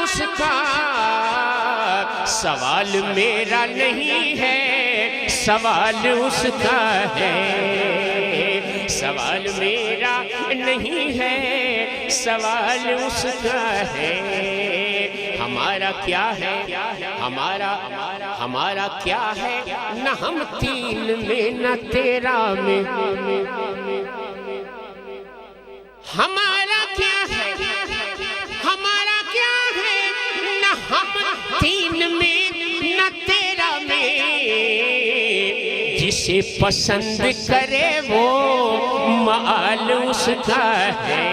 اس کا سوال میرا نہیں ہے، سوال اس کا ہے، سوال میرا نہیں ہے، سوال اس کا ہے۔ ہمارا کیا ہے، ہمارا کیا ہے، نہ ہم تین میں نہ تیرا میں، ہمارا کیا ہے، ہمارا کیا ہے، نہ ہم تین میں نہ تیرا میں۔ جسے پسند کرے وہ مآل اس کا ہے،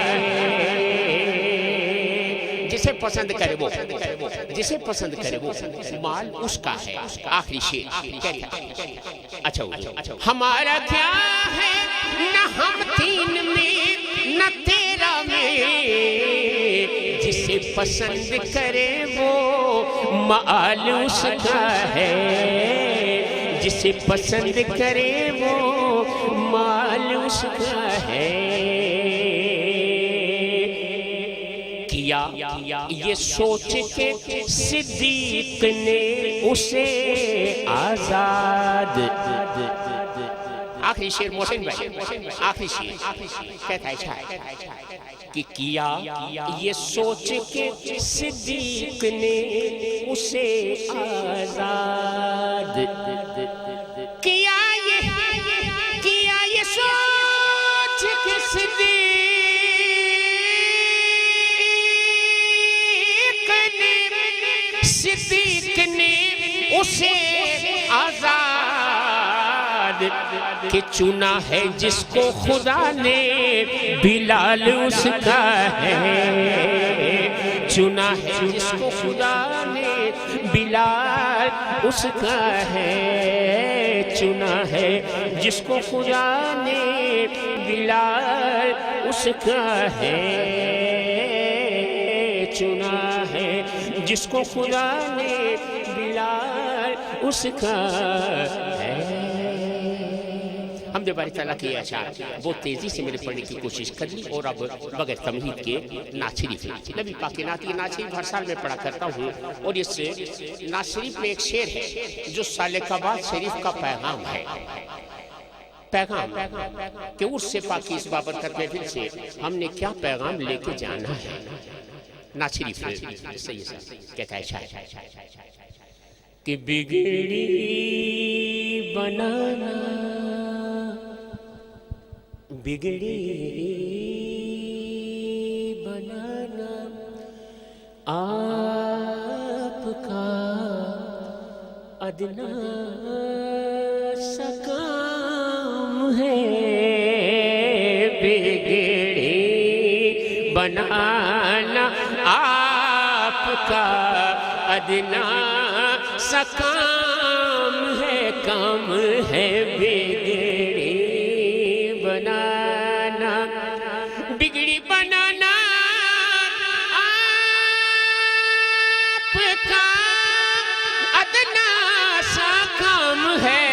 جسے پسند کرے وہ، جسے پسند کرے وہ مال اس کا ہے۔ آخری شعر کہتا ہے، اچھا ہمارا کیا ہے، نہ ہم تین میں نہ تیرا میں، جسے پسند کرے وہ مآل اس کا ہے، جسے پسند کرے وہ مال اس کا ہے۔ کیا یہ سوچ کے صدیق نے اسے آزاد، آخری شعر محسن بھائی، آخری شعر کہتا ہے کہ کیا یہ سوچ کے صدیق نے اسے آزاد، کیا یہ سوچ کے صدیق نے اسے آزاد، کہ چنا ہے جس کو خدا نے بلال اس کا ہے، چنا ہے جس کو خدا نے بلال اس کا ہے، چنا ہے جس کو خدا نے بلال اس کا ہے، چنا ہے جس کو خدا نے بلال اس کا ہے۔ حمد باری تعالیٰ کی اشعار بہت تیزی سے میں نے پڑھنے کی کوشش کر لی، اور اب بغیر تمہید کے نعت شریف، نبی پاک کے نعت، یہ نعت شریف ہر سال میں پڑھا کرتا ہوں، اور اس نعت شریف میں ایک شعر ہے جو سال قباء شریف کا پیغام ہے، پیغام کہ اس سے پاکی اس بابرکت محفل سے ہم نے کیا پیغام لے کے جانا ہے۔ نعت شریف کہتا ہے شاید کہ بگڑی بنانا، بگڑی بنانا آپ کا ادنا سا کام ہے، بگڑی بنانا آپ کا ادنا سا کام ہے، کام ہے بگڑی بنانا، بگڑی بنانا آپ کا ادنا سا کام ہے،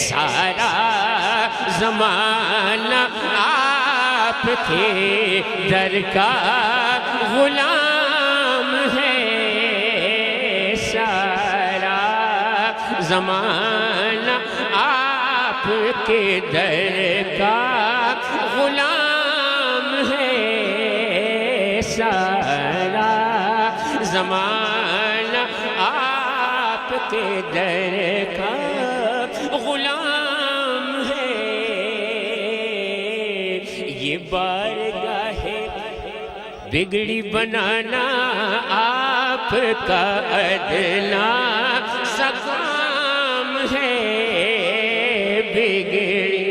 سارا زمانہ آپ کے در کا غلام ہے، سارا زمانہ آپ کے در کا غلام ہے، سارا زمانہ آپ کے در کا غلام ہے۔ یہ بارگاہ بگڑی بنانا آپ کا ادنا سا کام ہے، بگڑی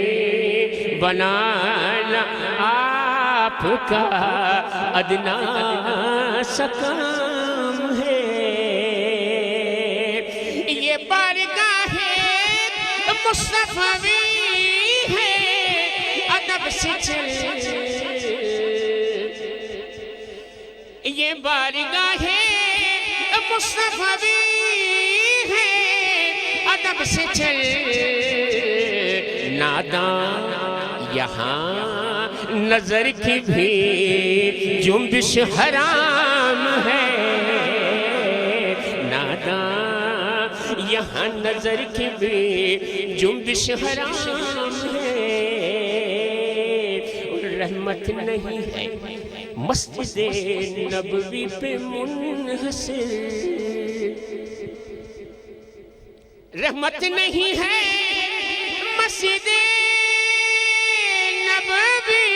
بنانا آپ کا ادنا سا کام ہے۔ یہ بارگاہ مصطفی ہے، ادب سے چل، یہ بارگاہ مصطفی ہے، ادب سے چل، نادان یہاں نظر کی بھی جنبش حرام ہے ناداں، یہاں نظر کی بھی جنبش حرام ہے، رحمت نہیں ہے مسجد نبوی پہ منحصر، رحمت نہیں ہے مسجد نبوی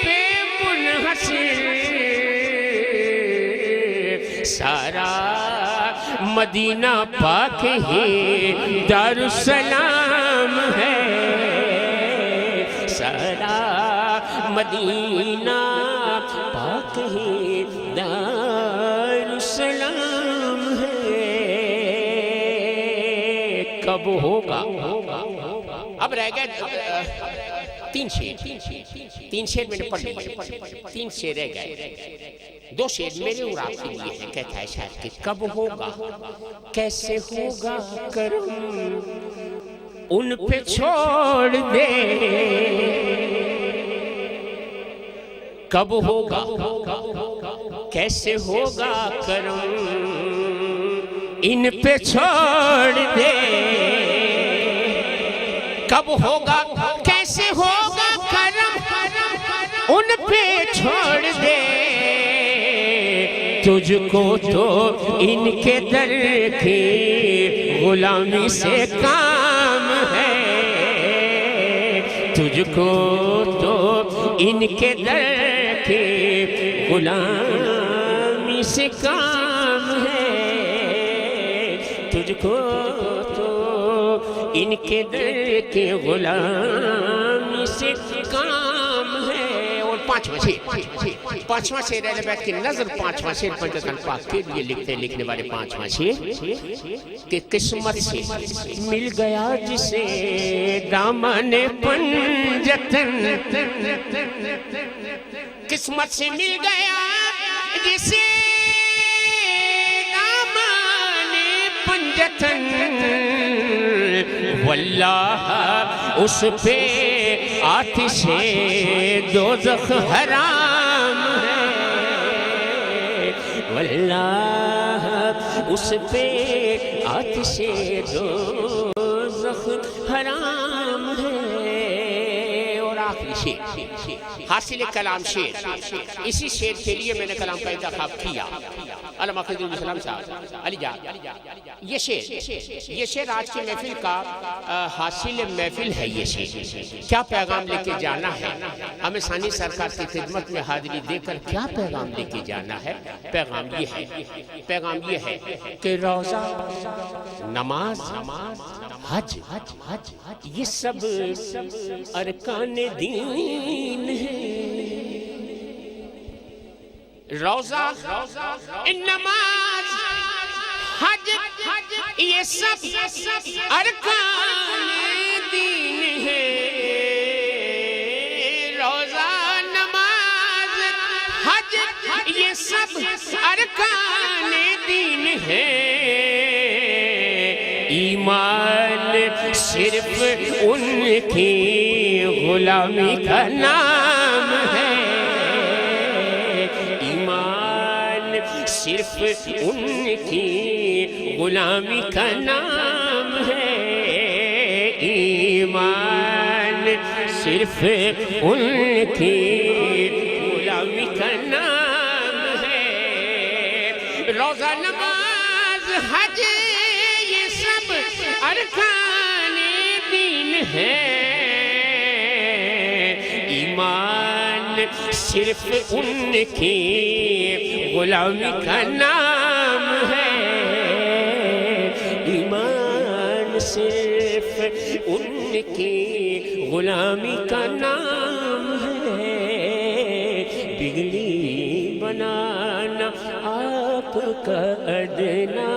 پہ منحصر، سارا مدینہ پاک ہی دارالسلام ہے، سارا مدینہ پاک ہی دارالسلام ہے، کب ہوگا؟ اب رہ گئے تین شعر میں نے پڑھ لیے، تین شعر رہ گئے، دو شعر میرے اور آپ کے لیے ہیں۔ کہتا ہے شاعر کہ کب ہوگا کیسے ہوگا کرم ان پہ چھوڑ دے، کب ہوگا کیسے ہوگا کرم ان پہ چھوڑ دے، کب ہوگا کیسے ہوگا کرم ان پہ چھوڑ دے، تجھ کو تو ان کے در کی غلامی سے کام ہے، تجھ کو تو ان کے در کی غلامی سے کام ہے، تجھ کو تو ان کے در کے غلامی سے کام ہے۔ اور پانچواں شعر اہل بیت کی نظر، پانچواں شعر پنجتن پاک کے لیے لکھنے والے پانچواں شعر کہ قسمت سے مل گیا جسے دامن پنجتن، قسمت سے مل گیا جسے دامن پنجتن، واللہ اس پہ آتش دوزخ حرام ہے، واللہ اس پہ آتش دوزخ حرام ہے۔ اور آخری شعر حاصل کلام شعر، اسی شعر کے لیے میں نے کلام کا انتخاب کیا، علامہ خضر السلام صاحب علی جان، یہ شعر آج کی محفل کا حاصل محفل ہے۔ یہ شعر کیا پیغام لے کے جانا ہے ہمیں ثانی سرکار کی خدمت میں حاضری دے کر، کیا پیغام لے کے جانا ہے؟ پیغام یہ ہے کہ روزہ، نماز، حج، یہ سب ارکان دین ہے، روزہ، نماز، حج، یہ سب ارکان دین ہے، روزہ، نماز، حج، یہ سب ارکان دین ہے، ایمان صرف ان کی غلامی کا نام ہے، ایمان صرف ان کی غلامی کا نام ہے، ایمان صرف ان کی غلامی کا نام ہے، روزہ، نماز، حج، یہ سب ارکان دین ہے، ایمان صرف ان کی غلامی کا نام ہے، ایمان صرف ان کی غلامی کا نام ہے، بگلی بنانا آپ کا ادنا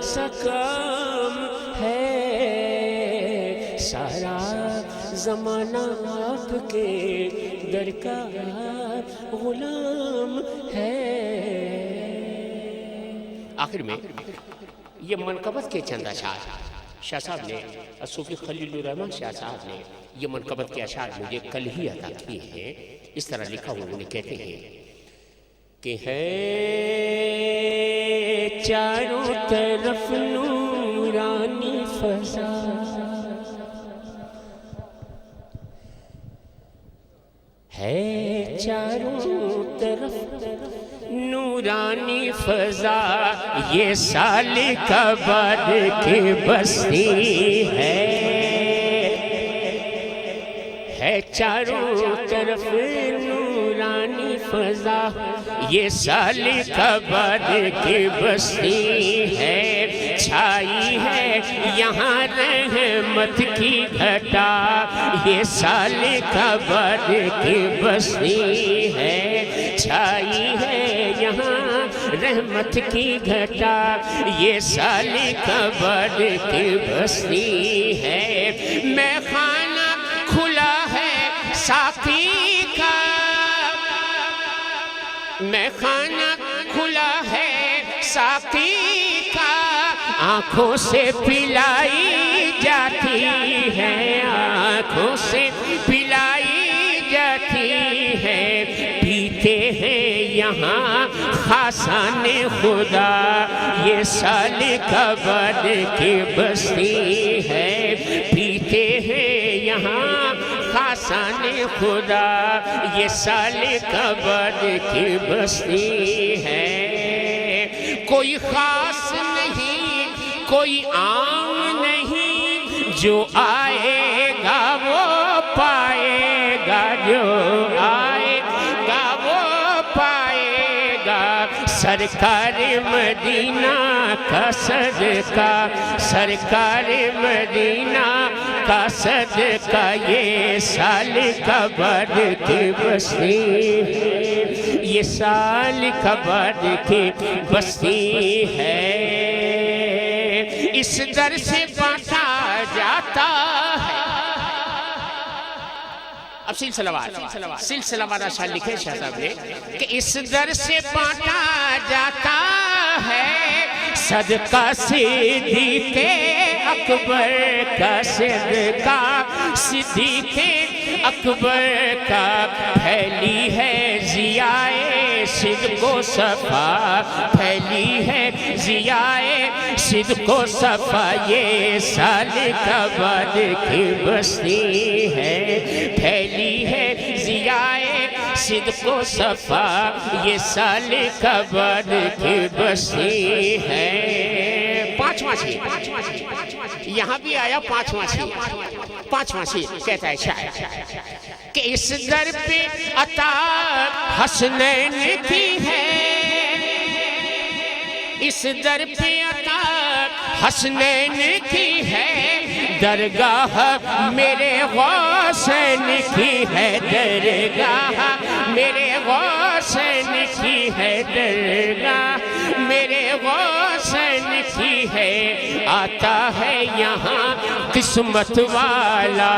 سا کام ہے، سارا زمانہ آپ کے در کا غلام ہے۔ آخر میں یہ منقبت کے چند اشعار شاہ صاحب نے، صوفی خلیل الرحمن شاہ صاحب نے یہ منقبت کے اشعار مجھے کل ہی عطا کیے ہیں۔ اس طرح لکھا ہوا انہوں نے، کہتے ہیں کہ ہے چاروں طرف نورانی فضا، ہے چاروں طرف نورانی فضا، یہ سالک آباد کی بستی ہے چاروں طرف نورانی فضا، یہ سالک آباد کی بستی ہے، چھائی ہے یہاں رحمت کی گھٹا، یہ سالک آباد کی بستی ہے، چھائی ہے یہاں رحمت کی گھٹا، یہ سالک آباد کی بستی ہے، میں خانہ کھلا ہے ساقی کا، میں خانہ کھلا ہے ساقی کا، آنکھوں سے پلائی جاتی ہے، آنکھوں سے پلائی جاتی ہے، پیتے ہیں یہاں خاصان خدا، یہ سالک آباد کی بستی ہے، پیتے ہیں یہاں خاصان خدا، یہ سالک آباد کی بستی ہے، کوئی خاص نہیں کوئی عام نہیں، جو آئے گا وہ پائے گا، جو آئے گا وہ پائے گا، سرکار مدینہ کا صدقہ، سرکار مدینہ کا صدقہ، یہ سالک آباد کی بستی ہے، یہ سالک آباد کی بستی ہے، اس در سے بانٹا جاتا ہے۔ اب سلسلہ وارہ شاہ لکھے شاہ صاحب نے کہ اس در سے بانٹا جاتا ہے، صدقہ صدیق اکبر کا، صدقہ صدیق اکبر کا، پھیلی ہے ضیائے صدق و صفا، پھیلی ہے ضیائے صدق و صفا، یہ سالک آباد کی بستی ہے، پھیلی ہے ضیائے صدق و صفا، یہ سالک آباد کی بستی ہے۔ پانچواں شعر یہاں بھی آیا، پانچواں شعر کہتا ہے شاعر کہ اس در پہ عطا حسنین کی ہے، اس در پہ عطا حسنین کی ہے، درگاہ میرے غوثین کی ہے، درگاہ میرے غوثین کی ہے، درگاہ میرے غوثین کی ہے، آتا ہے یہاں قسمت والا،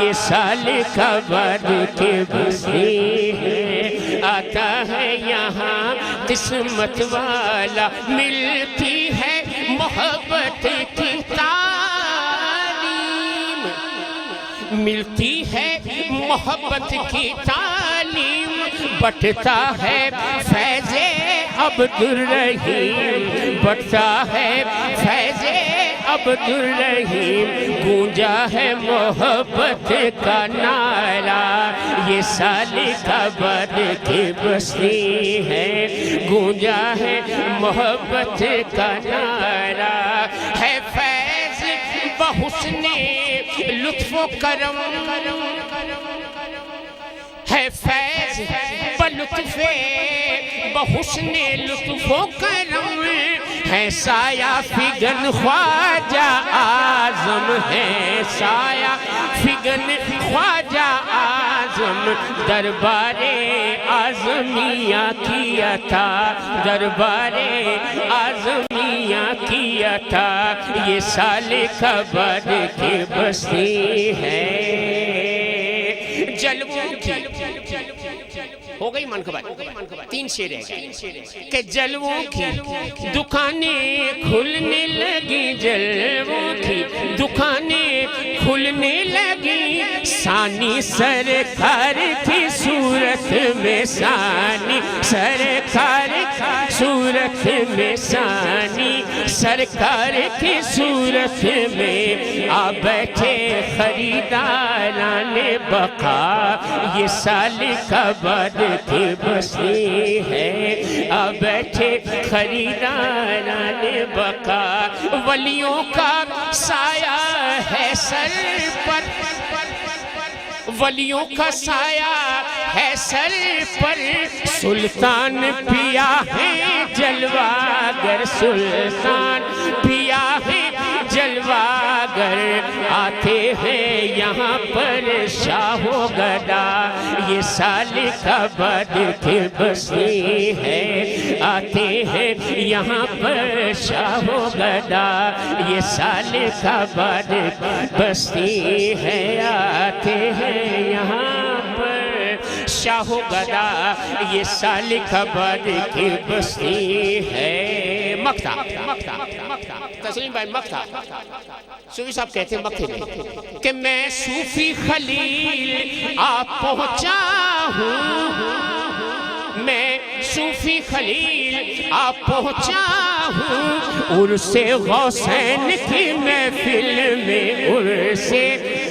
یہ سالک آباد کی بستی ہے، آتا ہے یہاں قسمت والا، ملتی ہے محبت کی تعلیم، ملتی ہے محبت کی تعلیم، بٹتا ہے فیض عبد الرحیم، بٹتا ہے فیض عبد الرحیم، گونجا ہے محبت کا نعرہ، یہ سالک آباد کی بستی ہے، گونجا ہے محبت کا نعرہ، ہے فیض بحسن لطف و کرم، ہے فیض بلطف بحسن لطف و کرم، ہے سایہ فگن خواجہ اعظم، ہے سایہ فگن خواجہ اعظم، دربار اعظمیہ کی عطا، دربار اعظمیہ کی عطا، یہ سالک آباد کی بستی ہے۔ جلووں کی ہو گئی منقبت، تین شعر ہے کہ جلووں کی دکانیں کھلنے لگی، جلووں کی دکانیں کھلنے لگی، ثانی سرکار کی صورت میں، ثانی سرکار صورت میں ثانی سرکار کی صورت میں آ بیٹھے خریداران بقا یہ سالک آباد کی بستی ہے آ بیٹھے خریداران بقا ولیوں کا سایہ ہے سر پر ولیوں کا سایہ ہے سر پر سلطان پیا ہے جلوہ سلطان پیا ہے جلوہ آتے ہیں یہاں پر شاہ و گدا یہ سالک آباد کی بستی ہے آتے ہیں یہاں پر شاہ و گدا یہ سالک آباد کی بستی ہے آتے ہیں یہاں پر شاہ و گدا یہ سالک آباد کی بستی ہے مکہ تسلیم بھائی مکہ صوفی صاحب کہتے ہیں مکہ میں کہ میں صوفی خلیل آپ پہنچا ہوں میں صوفی خلیل آپ پہنچا ہوں عرس غوثین کی محفل میں عرس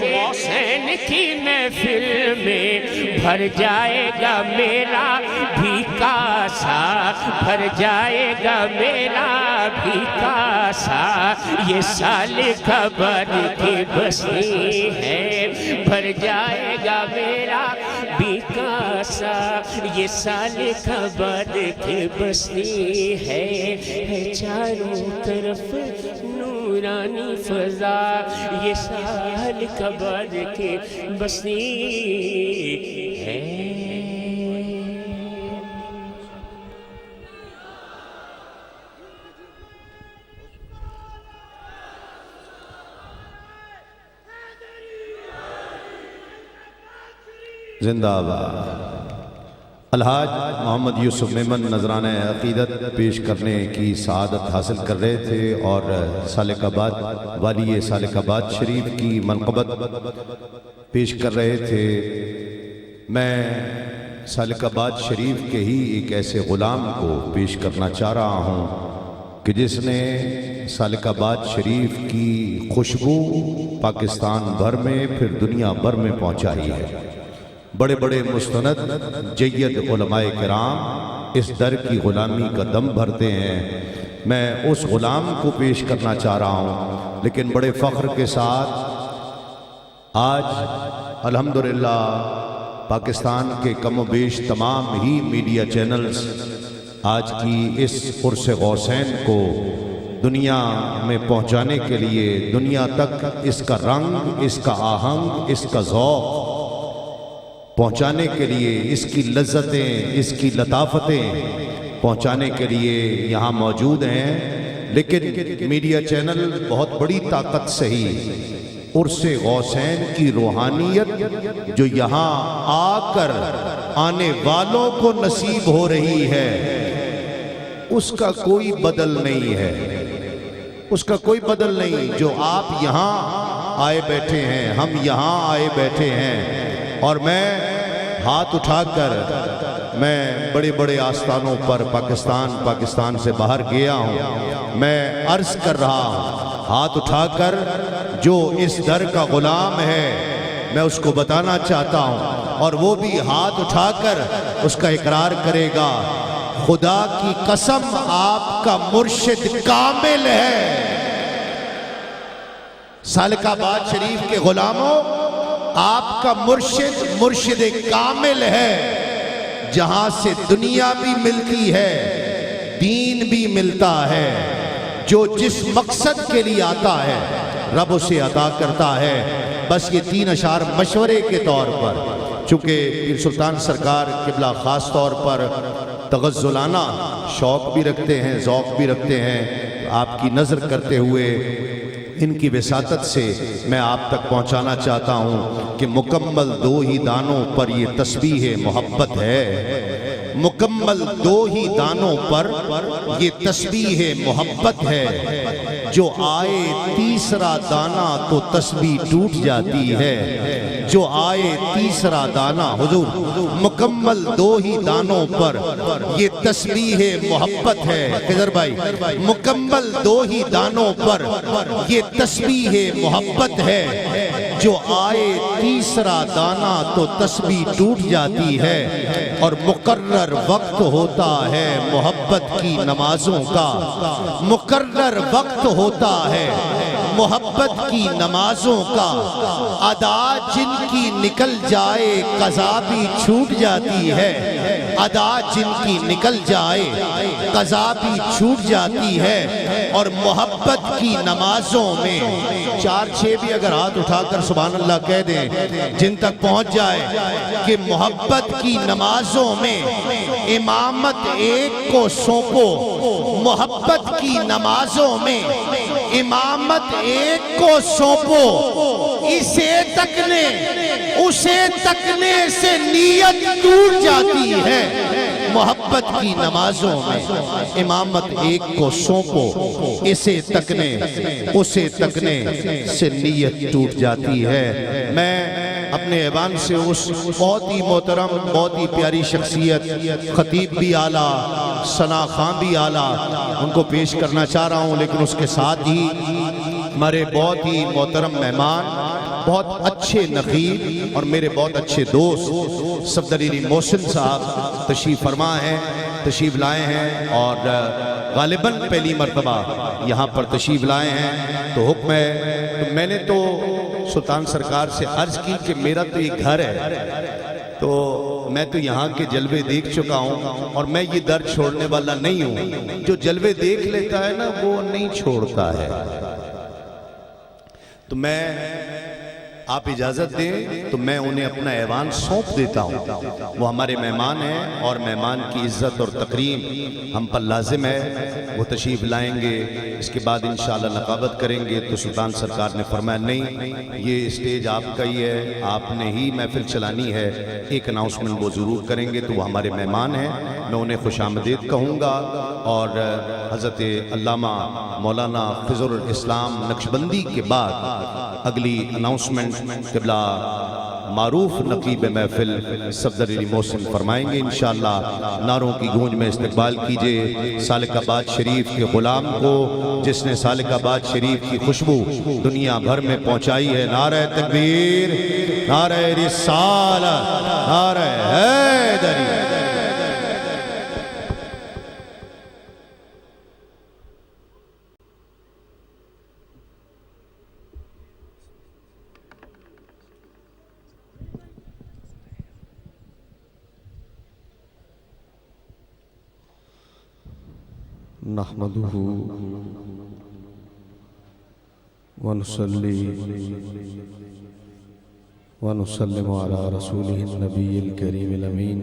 غوثین کی محفل میں بھر جائے گا میرا بھی کاسا بھر جائے گا میرا بھی کاسا یہ سالک آباد کی بستی ہے بھر جائے گا میرا بھی کاسا یہ سالک آباد کی بستی ہے چاروں طرف نورانی فضا یہ سالک آباد کی بستی ہے زندہ آباد الحاج محمد یوسف میمن نذرانہ عقیدت پیش کرنے کی سعادت حاصل کر رہے تھے اور سالک آباد والی سالک آباد شریف کی منقبت پیش کر رہے تھے میں سالک آباد شریف کے ہی ایک ایسے غلام کو پیش کرنا چاہ رہا ہوں کہ جس نے سالک آباد شریف کی خوشبو پاکستان بھر میں پھر دنیا بھر میں پہنچائی ہے بڑے بڑے مستند جید علماء کرام اس در کی غلامی کا دم بھرتے ہیں میں اس غلام کو پیش کرنا چاہ رہا ہوں لیکن بڑے فخر کے ساتھ آج الحمدللہ پاکستان کے کم و بیش تمام ہی میڈیا چینلز آج کی اس عرس غوثین کو دنیا میں پہنچانے کے لیے دنیا تک اس کا رنگ اس کا آہنگ اس کا ذوق پہنچانے کے لیے اس کی لذتیں اس کی لطافتیں پہنچانے کے لیے یہاں موجود ہیں لیکن میڈیا چینل بہت بڑی طاقت سے ہی عرس غوثین کی روحانیت جو یہاں آ کر آنے والوں کو نصیب ہو رہی ہے اس کا کوئی بدل نہیں ہے اس کا کوئی بدل نہیں جو آپ یہاں آئے بیٹھے ہیں ہم یہاں آئے بیٹھے ہیں اور میں ہاتھ اٹھا کر میں بڑے بڑے آستانوں پر پاکستان سے باہر گیا ہوں میں عرض کر رہا ہوں ہاتھ اٹھا کر جو اس در کا غلام ہے میں اس کو بتانا چاہتا ہوں اور وہ بھی ہاتھ اٹھا کر اس کا اقرار کرے گا خدا کی قسم آپ کا مرشد کامل ہے سالک آباد شریف کے غلاموں آپ کا مرشد کامل ہے جہاں سے دنیا بھی ملتی ہے دین بھی ملتا ہے جو جس مقصد کے لیے آتا ہے رب اسے عطا کرتا ہے بس یہ 3 اشعار مشورے کے طور پر چونکہ پیر سلطان سرکار قبلہ خاص طور پر تغزلانہ شوق بھی رکھتے ہیں ذوق بھی رکھتے ہیں آپ کی نظر کرتے ہوئے ان کی وساطت سے میں آپ تک پہنچانا چاہتا ہوں کہ مکمل 2 ہی دانوں پر یہ تسبیح محبت ہے مکمل دو ہی دانوں پر یہ تسبیح محبت ہے، جو آئے تیسرا دانہ تو تسبیح ٹوٹ جاتی ہے، جو آئے تیسرا دانہ، حضور مکمل دو ہی دانوں پر یہ تسبیح محبت ہے، خضر بھائی مکمل دو ہی دانوں پر یہ تسبیح محبت ہے، جو آئے تیسرا دانہ تو تسبیح ٹوٹ جاتی ہے، اور مقرر وقت ہوتا ہے محبت کی نمازوں کا، مقرر وقت ہوتا ہے محبت کی نمازوں کا، ادا جن کی نکل جائے قضا بھی چھوٹ جاتی ہے، ادا جن کی نکل جائے قضا بھی چھوٹ جاتی ہے، اور محبت کی نمازوں میں 4-6 بھی اگر ہاتھ اٹھا کر سبحان اللہ کہہ دیں جن تک پہنچ جائے کہ محبت کی نمازوں میں امامت ایک کو سونپو، محبت کی نمازوں میں امامت ایک کو سونپو، اسے تکنے سے نیت ٹوٹ جاتی ہے، محبت کی نمازوں میں امامت ایک کو سونپو، اسے تکنے سے نیت ٹوٹ جاتی ہے۔ میں اپنے ایوان سے اس بہت ہی محترم، بہت ہی پیاری شخصیت، خطیب بھی اعلیٰ، ثنا خان بھی اعلیٰ، ان کو پیش کرنا چاہ رہا ہوں، لیکن اس کے ساتھ ہی ہمارے بہت ہی محترم مہمان، بہت اچھے نقیب اور میرے بہت اچھے دوست صفدر علی محسن صاحب تشریف فرما ہیں، تشریف لائے ہیں، اور غالباً پہلی مرتبہ یہاں پر تشریف لائے ہیں، تو حکم ہے، میں نے تو سلطان سرکار سے عرض کی کہ میرا تو یہ گھر ہے، تو میں تو یہاں کے جلوے دیکھ چکا ہوں، اور میں یہ در چھوڑنے والا نہیں ہوں، جو جلوے دیکھ لیتا ہے نا وہ نہیں چھوڑتا ہے، تو میں آپ اجازت دیں تو میں انہیں اپنا ایوان سونپ دیتا ہوں، وہ ہمارے مہمان ہیں، اور مہمان کی عزت اور تکریم ہم پر لازم ہے، وہ تشریف لائیں گے، اس کے بعد انشاءاللہ نقابت کریں گے، تو سلطان سرکار نے فرمایا نہیں، یہ اسٹیج آپ کا ہی ہے، آپ نے ہی محفل چلانی ہے، ایک اناؤنسمنٹ وہ ضرور کریں گے، تو وہ ہمارے مہمان ہیں، میں انہیں خوش آمدید کہوں گا، اور حضرت علامہ مولانا خضر الاسلام نقشبندی کے بعد اگلی اناؤنسمنٹ قبلہ معروف نقیب محفل صفدر علی محسن فرمائیں گے انشاءاللہ۔ نعروں کی گونج میں استقبال کیجئے سالک آباد شریف کے غلام کو، جس نے سالک آباد شریف کی خوشبو دنیا بھر میں پہنچائی ہے۔ نعرہ تکبیر، نعرہ رسالت، نعرہ حیدری۔ نحمده ونصلي ونسلم على رسوله النبي الكريم الأمين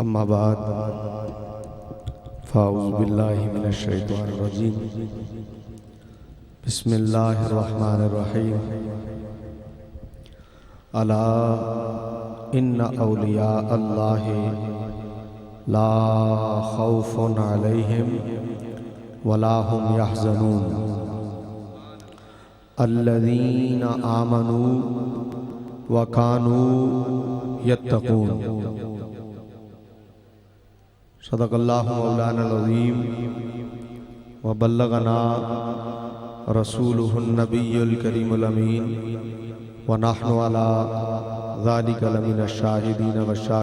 أما بعد فأعوذ بالله من الشيطان الرجيم بسم اللہ الرحمن الرحیم الا ان اولیاء اللہ لا خوف علیہم ولا هم يحزنون الذین آمنوا وكانوا يتقون۔ صدق اللہ مولانا العظیم وبلغنا رسولہ النبی الکریم الامین ونحن علی ذالک لمن الشاہدین والشاہدین۔